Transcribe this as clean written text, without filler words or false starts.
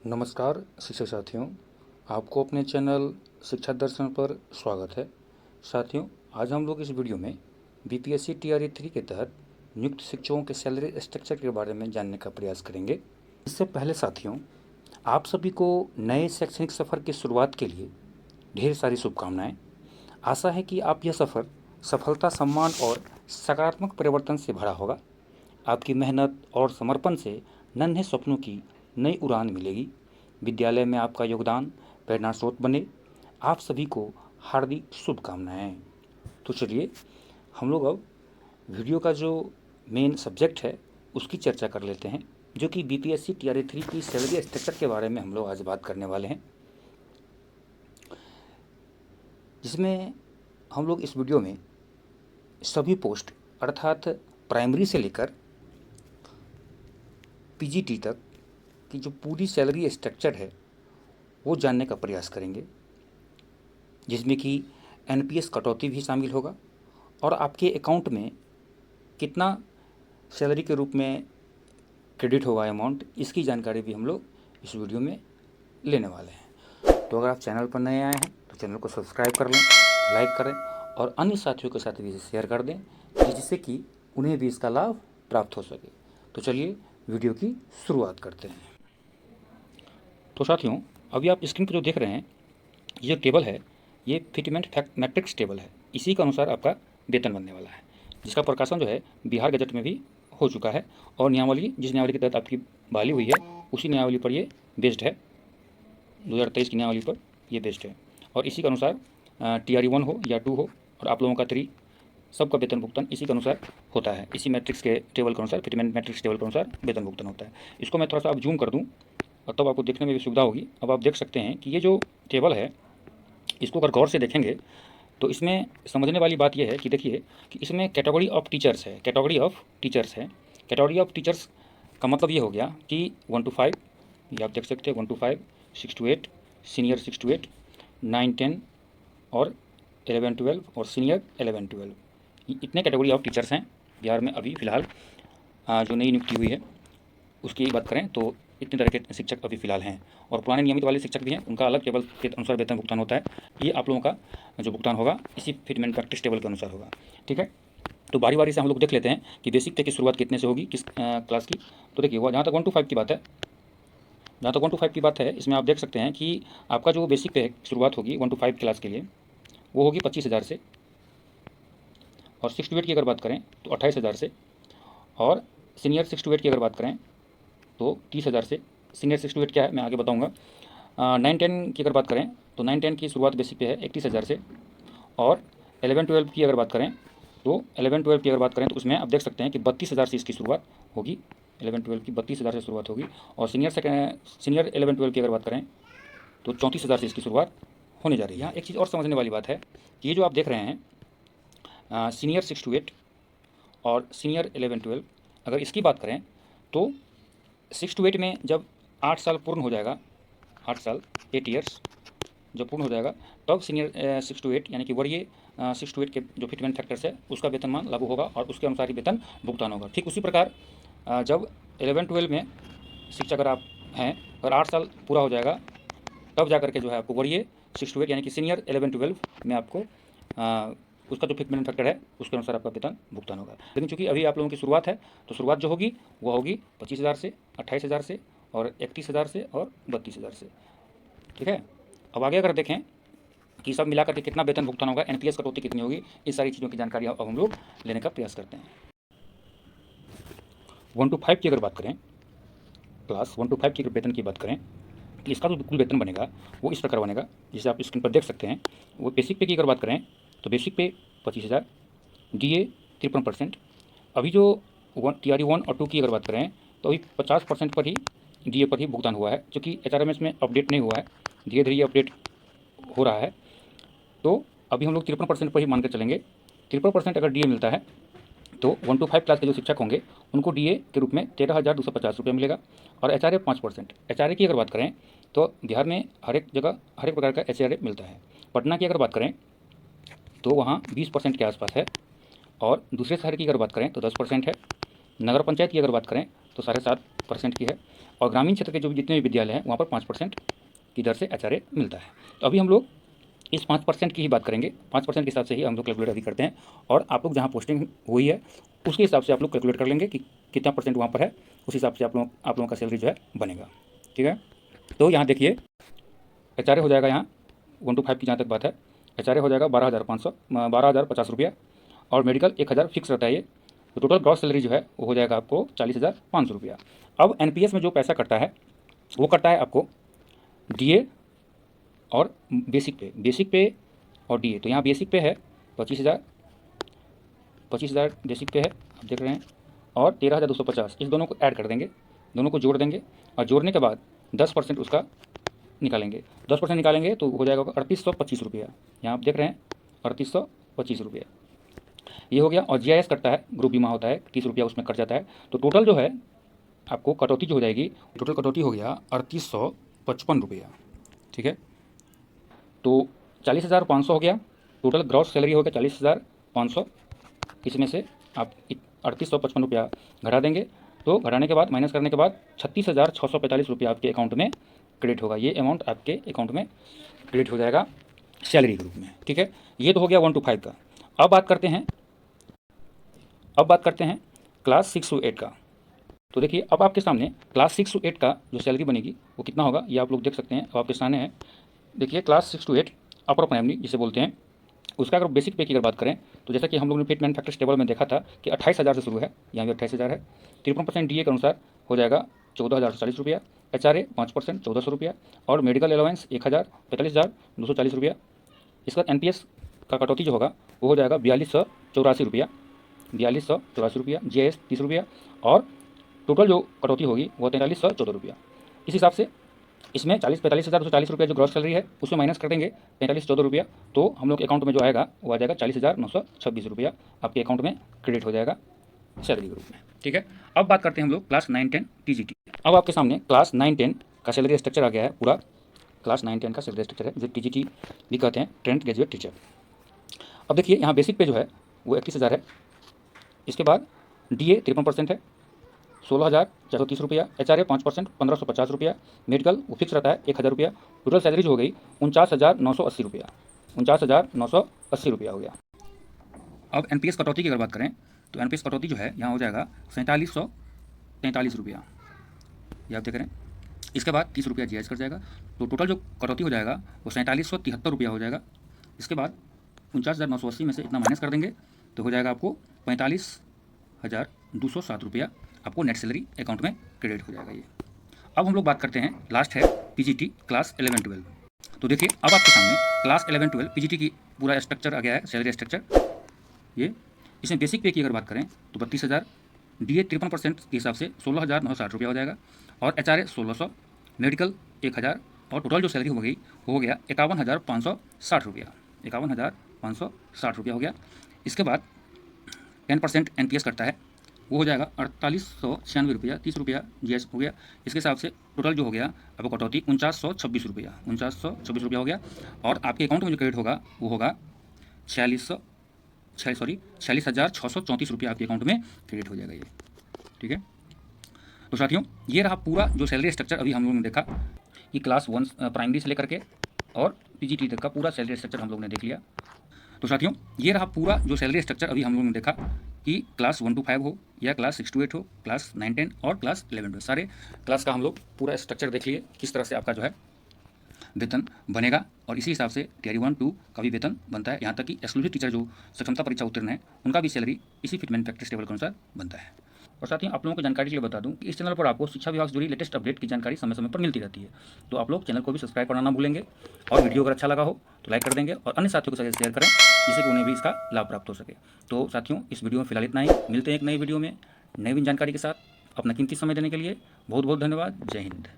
नमस्कार शिक्षक साथियों, आपको अपने चैनल शिक्षा दर्शन पर स्वागत है। साथियों, आज हम लोग इस वीडियो में बीपीएससी टीआरई 3 के तहत नियुक्त शिक्षकों के सैलरी स्ट्रक्चर के बारे में जानने का प्रयास करेंगे। इससे पहले साथियों, आप सभी को नए शैक्षणिक सफ़र की शुरुआत के लिए ढेर सारी शुभकामनाएं। आशा है कि आप यह सफ़र सफलता, सम्मान और सकारात्मक परिवर्तन से भरा होगा। आपकी मेहनत और समर्पण से नन्हे सपनों की नई उड़ान मिलेगी। विद्यालय में आपका योगदान प्रेरणा स्रोत बने। आप सभी को हार्दिक शुभकामनाएं। तो चलिए हम लोग अब वीडियो का जो मेन सब्जेक्ट है उसकी चर्चा कर लेते हैं, जो कि बीपीएससी टीआरई 3 की सैलरी स्ट्रक्चर के बारे में हम लोग आज बात करने वाले हैं, जिसमें हम लोग इस वीडियो में सभी पोस्ट अर्थात प्राइमरी से लेकर पीजीटी तक की जो पूरी सैलरी स्ट्रक्चर है वो जानने का प्रयास करेंगे, जिसमें कि एनपीएस कटौती भी शामिल होगा और आपके अकाउंट में कितना सैलरी के रूप में क्रेडिट होगा अमाउंट, इसकी जानकारी भी हम लोग इस वीडियो में लेने वाले हैं। तो अगर आप चैनल पर नए आए हैं तो चैनल को सब्सक्राइब कर लें, लाइक करें और अन्य साथियों के साथ भी इसे शेयर कर दें, जिससे कि उन्हें भी इसका लाभ प्राप्त हो सके। तो चलिए वीडियो की शुरुआत करते हैं। तो साथियों, अभी आप स्क्रीन पर जो देख रहे हैं ये टेबल है, ये फिटमेंट फैक्ट मैट्रिक्स टेबल है। इसी के अनुसार आपका वेतन बनने वाला है, जिसका प्रकाशन जो है बिहार गजट में भी हो चुका है और नियमावली, जिस नियमावली के तहत आपकी बहाली हुई है उसी नियमावली पर ये बेस्ड है। 2023 की नियमावली पर ये बेस्ड है और इसी के अनुसार टीआरई 1 हो या 2 हो और आप लोगों का 3, सबका वेतन भुगतान इसी के अनुसार होता है। इसी मैट्रिक्स के टेबल के अनुसार, फिटमेंट मैट्रिक्स टेबल के अनुसार वेतन भुगतान होता है। इसको मैं थोड़ा सा अब जूम कर दूँ और तब आपको देखने में भी सुविधा होगी। अब आप देख सकते हैं कि ये जो टेबल है इसको अगर गौर से देखेंगे तो इसमें समझने वाली बात यह है कि देखिए कि इसमें कैटेगरी ऑफ टीचर्स है। कैटेगरी ऑफ टीचर्स है। कैटेगरी ऑफ टीचर्स का मतलब ये हो गया कि 1 to 5, ये आप देख सकते हैं 1 to 5, 6 to 8, सीनियर 6 to 8, 9, 10 और 11, 12 और सीनियर 11, 12, इतने कैटेगरी ऑफ टीचर्स हैं बिहार में अभी फ़िलहाल। जो नई नियुक्ति हुई है उसकी बात करें तो इतने तरह के शिक्षक अभी फ़िलहाल हैं और पुराने नियमित वाले शिक्षक भी हैं, उनका अलग टेबल के अनुसार वेतन भुगतान होता है। ये आप लोगों का जो भुगतान होगा इसी फिटमेंट प्रैक्टिस टेबल के अनुसार होगा। ठीक है, तो बारी बारी से हम लोग देख लेते हैं कि बेसिक पे की शुरुआत कितने से होगी, किस क्लास की। तो देखिए, जहाँ तक 1 to 5 की बात है, जहाँ तक 1 to 5 की बात है, इसमें आप देख सकते हैं कि आपका जो बेसिक पे शुरुआत होगी 1 to 5 क्लास के लिए वो होगी 25,000 से, और 6 to 8 की अगर बात करें तो 28,000 से, और सीनियर 6 to 8 की अगर बात करें तो 30,000 से। सीनियर 6 to 8 क्या है मैं आगे बताऊंगा। 9, 10 की अगर बात करें तो 9, 10 की शुरुआत बेसिक पे है 31,000 से, और 11, 12 की अगर बात करें तो 11, 12 की अगर बात करें तो उसमें आप देख सकते हैं कि 32,000 से इसकी शुरुआत होगी। 11, 12 की 32,000 से शुरुआत होगी, और सीनियर 11, 12 की अगर बात करें तो 34,000 से इसकी शुरुआत होने जा रही है। यहाँ एक चीज़ और समझने वाली बात है कि ये जो आप देख रहे हैं सीनियर 6 to 8 और सीनियर 11, 12, अगर इसकी बात करें तो 6 to 8 में जब 8 साल पूर्ण हो जाएगा, 8 साल 8 ईयर्स जब पूर्ण हो जाएगा, तब सीनियर 6 to 8 यानी कि वरीय 6 to 8 के जो फिटमेंट फैक्टर्स है उसका वेतनमान लागू होगा और उसके अनुसार ही वेतन भुगतान होगा। ठीक उसी प्रकार जब 11, 12 में शिक्षक अगर आप हैं, अगर 8 साल पूरा हो जाएगा तब जा करके जो है आपको वरीय 6 to 8 यानी कि सीनियर 11, 12 में आपको उसका जो फिटमेंट फैक्टर है उसके अनुसार आपका वेतन भुगतान होगा। लेकिन चूंकि अभी आप लोगों की शुरुआत है तो शुरुआत जो होगी वो होगी 25,000 से, 28,000 से और 31,000 से और 32,000 से। ठीक है, अब आगे अगर देखें कि सब मिलाकर के कितना वेतन भुगतान होगा, एनपीएस कटौती कितनी होगी, इस सारी चीज़ों की जानकारी अब हम लोग लेने का प्रयास करते हैं। 1 to 5 की अगर बात करें, क्लास 1 to 5 की वेतन की बात करें तो इसका जो कुल वेतन बनेगा वो इस प्रकार बनेगा, जिसे आप स्क्रीन पर देख सकते हैं। वो बेसिक पे की अगर बात करें तो बेसिक पे 25,000, डीए 53%। अभी जो टीआरई 1 और 2 की अगर बात करें तो अभी 50% पर ही डीए पर ही भुगतान हुआ है, क्योंकि एचआरएमएस में अपडेट नहीं हुआ है, धीरे धीरे ये अपडेट हो रहा है। तो अभी हम लोग 53% पर ही मान कर चलेंगे। 53% अगर डीए मिलता है तो 1 to 5 क्लास के जो शिक्षक होंगे उनको डीए के रूप में 13,250 रुपये मिलेगा, और एचआरए 5%। एचआरए की अगर बात करें तो बिहार में हर एक जगह हर एक प्रकार का एचआरए मिलता है। पटना की अगर बात करें तो वहाँ 20% के आसपास है, और दूसरे शहर की अगर बात करें तो 10% है। नगर पंचायत की अगर बात करें तो 7.5% की है, और ग्रामीण क्षेत्र के जो भी जितने भी विद्यालय हैं वहाँ पर 5% की दर से एचआरए मिलता है। तो अभी हम लोग इस 5% की ही बात करेंगे। 5% के हिसाब से ही हम लोग कैलकुलेट अभी करते हैं, और आप लोग जहाँ पोस्टिंग हुई है उसके हिसाब से आप लोग कैलकुलेट कर लेंगे कि कितना % वहाँ पर है, उस हिसाब से आप लोगों का सैलरी जो है बनेगा। ठीक है, तो यहाँ देखिए एचआरए हो जाएगा, यहाँ 1 to 5 की जहाँ तक बात है, एचआरए हो जाएगा 12,50 रुपया, और मेडिकल 1,000 फिक्स रहता है ये। तो टोटल ग्रॉस सैलरी जो है वो हो जाएगा आपको 40,500 रुपया। अब एनपीएस में जो पैसा कटता है वो कटता है आपको डीए और बेसिक पे और डीए। तो यहाँ बेसिक पे है 25,000 बेसिक पे है, आप देख रहे हैं, और 13,250, इस दोनों को ऐड कर देंगे, दोनों को जोड़ देंगे, और जोड़ने के बाद 10% उसका निकालेंगे। 10% निकालेंगे तो हो जाएगा 3,825 रुपया। यहाँ आप देख रहे हैं 3,825 रुपया ये हो गया। और जीआईएस कटता है, ग्रुप बीमा होता है, 30 रुपया उसमें कट जाता है। तो टोटल जो है आपको कटौती जो हो जाएगी, टोटल कटौती हो गया 3,855 रुपया। ठीक है, तो 40,500 हो गया, टोटल ग्रॉस सैलरी हो गया 40,500। इसमें से आप 3,855 रुपया घटा देंगे, तो घटाने के बाद माइनस करने के बाद 36,645 रुपया आपके अकाउंट में क्रेडिट होगा। ये अमाउंट आपके अकाउंट में क्रेडिट हो जाएगा सैलरी के रूप में। ठीक है, ये तो हो गया 1 to 5 का। अब बात करते हैं क्लास 6 to 8 का। तो देखिए अब आपके सामने क्लास 6 to 8 का जो सैलरी बनेगी वो कितना होगा, ये आप लोग देख सकते हैं। अब आपके सामने है, देखिए क्लास 6 to 8 अपर प्राइमरी जिसे बोलते हैं, उसका अगर बेसिक पे की अगर बात करें तो जैसा कि हम लोगों ने पेट मैन्युफैक्चर्स टेबल में देखा था कि 28,000 से शुरू है, यहाँ भी 28,000है। 53% डीए के अनुसार हो जाएगा 14,040 रुपया, एचआरए 5% 1,400 रुपया, और मेडिकल अलाउंस 45,240 रुपया। इसका एनपीएस का कटौती जो होगा वो हो जाएगा 4,284 रुपया, 4,284 रुपया, जीआईएस 30 रुपया, और टोटल जो कटौती होगी वो 4,314 रुपया। इस हिसाब से इसमें 45,240 रुपया जो ग्रॉस सैलरी है उसमें माइनस कर देंगे 4,314 रुपया, तो हम लोग के अकाउंट में जो आएगा वो आ जाएगा 40,926 रुपया आपके अकाउंट में क्रेडिट हो जाएगा सैलरी के रूप में। ठीक है, अब बात करते हैं हम लोग क्लास 9-10 टीजीटी। अब आपके सामने क्लास 9-10 का सैलरी स्ट्रक्चर आ गया है, पूरा क्लास 9-10 का सैलरी स्ट्रक्चर है, जो टीजीटी भी कहते हैं, ट्रेंड ग्रेजुएट टीचर। अब देखिए यहाँ बेसिक पे जो है वो 31,000 है, इसके बाद डीए 53% है 16,430 रुपया, एचआरए 5% 1,550 रुपया, मेडिकल वो फिक्स रहता है 1,000 रुपया। टोटल सैलरी जो हो गई 49,980 रुपया, 49,980 रुपया हो गया। अब एनपीएस कटौती की अगर बात करें तो एनपीएस कटौती जो है यहाँ हो जाएगा 4,743 रुपया, ये आप देख रहे हैं। इसके बाद 30 रुपया जीएस कर जाएगा, तो टोटल जो कटौती हो जाएगा वो 4,773 रुपया हो जाएगा। इसके बाद 49,980 में से इतना माइनस कर देंगे तो हो जाएगा आपको 45,207 रुपया आपको नेट सैलरी अकाउंट में क्रेडिट हो जाएगा ये। अब हम लोग बात करते हैं, लास्ट है पीजीटी क्लास 11-12। तो देखिए अब आपके सामने क्लास 11-12 पीजीटी की पूरा स्ट्रक्चर आ गया है, सैलरी स्ट्रक्चर ये। इसमें बेसिक पे की अगर बात करें तो 32,000, डीए 53% के हिसाब से 16,960 रुपया हो जाएगा, और एचआरए 1,600, मेडिकल 1,000, और टोटल जो सैलरी हो गई वो हो गया 51,560 रुपया, 51,560 रुपया हो गया। इसके बाद 10% एनपीएस करता है, वो हो जाएगा 4,896 रुपया, 30 रुपया जीएस हो गया। इसके हिसाब से टोटल जो हो गया आपको कटौती 49,626 रुपया, 49,626 रुपया हो गया, और आपके अकाउंट में जो क्रेडिट होगा वो होगा 46,634 रुपया आपके अकाउंट में क्रेडिट हो जाएगा ये। ठीक है, तो साथियों ये रहा पूरा जो सैलरी स्ट्रक्चर अभी हम लोगों ने देखा कि क्लास 1 प्राइमरी से लेकर के और पीजीटी तक का पूरा सैलरी स्ट्रक्चर हम लोगों ने देख लिया। तो साथियों ये रहा पूरा जो सैलरी स्ट्रक्चर अभी हम लोगों ने देखा कि क्लास 1 to 5 हो या क्लास 6 to 8 हो, क्लास 9-10 और क्लास 11-12, सारे क्लास का हम लोग पूरा स्ट्रक्चर देख लिए, किस तरह से आपका जो है वेतन बनेगा, और इसी हिसाब से टीआर 1-2 का भी वेतन बनता है। यहाँ तक कि एक्सक्लूसिव टीचर जो सक्षमता परीक्षा उत्तीर्ण है उनका भी सैलरी इसी फिट मैन्युफैक्चर्स टेबल के अनुसार बनता है। और साथ ही आप लोगों को जानकारी के लिए बता दूं कि इस चैनल पर आपको शिक्षा विभाग से जुड़ी लेटेस्ट अपडेट की जानकारी समय समय पर मिलती रहती है, तो आप लोग चैनल को भी सब्सक्राइब करना ना भूलेंगे, और वीडियो अगर अच्छा लगा हो तो लाइक कर देंगे और अन्य साथियों के साथ शेयर करें, जिससे कि उन्हें भी इसका लाभ प्राप्त हो सके। तो साथियों इस वीडियो में फिलहाल इतना ही, मिलते हैं एक नई वीडियो में नई जानकारी के साथ। अपना कीमती समय देने के लिए बहुत बहुत धन्यवाद। जय हिंद।